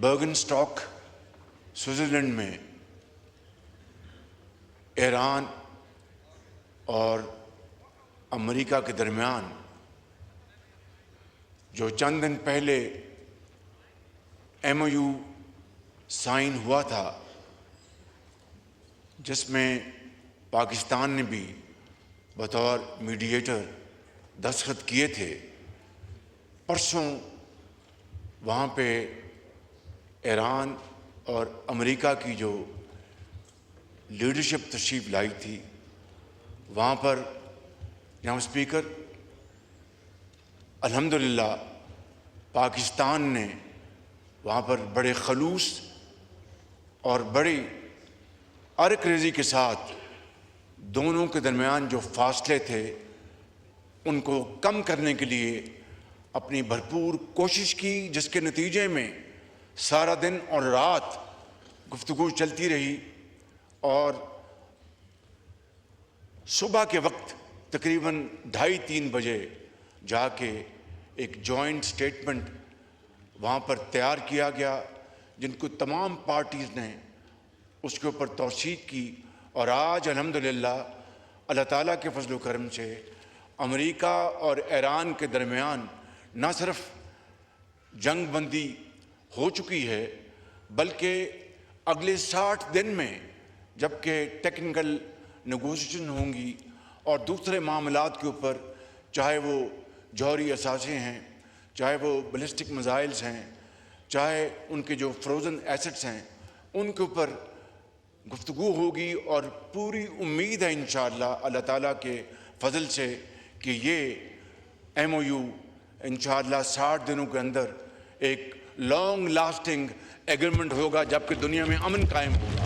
برگنسٹاک Switzerland میں ایران اور امریکہ کے درمیان جو چند دن پہلے ایم او یو سائن ہوا تھا، جس میں پاکستان نے بھی بطور میڈیٹر دستخط کیے تھے، پرسوں وہاں پہ ایران اور امریکہ کی جو لیڈرشپ تشریف لائی تھی، وہاں پر جناب اسپیکر الحمدللہ پاکستان نے وہاں پر بڑے خلوص اور بڑی عرق ریزی کے ساتھ دونوں کے درمیان جو فاصلے تھے ان کو کم کرنے کے لیے اپنی بھرپور کوشش کی، جس کے نتیجے میں سارا دن اور رات گفتگو چلتی رہی، اور صبح کے وقت تقریباً 2:30-3 بجے جا کے ایک جوائنٹ سٹیٹمنٹ وہاں پر تیار کیا گیا، جن کو تمام پارٹیز نے اس کے اوپر توثیق کی، اور آج الحمدللہ اللہ تعالیٰ کے فضل و کرم سے امریکہ اور ایران کے درمیان نہ صرف جنگ بندی ہو چکی ہے، بلکہ اگلے 60 دن میں جبکہ ٹیکنیکل نیگوشیشن ہوں گی اور دوسرے معاملات کے اوپر، چاہے وہ جوہری اثاثے ہیں، چاہے وہ بیلسٹک میزائلز ہیں، چاہے ان کے جو فروزن ایسٹس ہیں، ان کے اوپر گفتگو ہوگی، اور پوری امید ہے انشاءاللہ اللہ تعالیٰ کے فضل سے کہ یہ ایم او یو انشاءاللہ 60 دنوں کے اندر ایک لانگ لاسٹنگ ایگریمنٹ ہوگا، جبکہ دنیا میں امن قائم ہوگا۔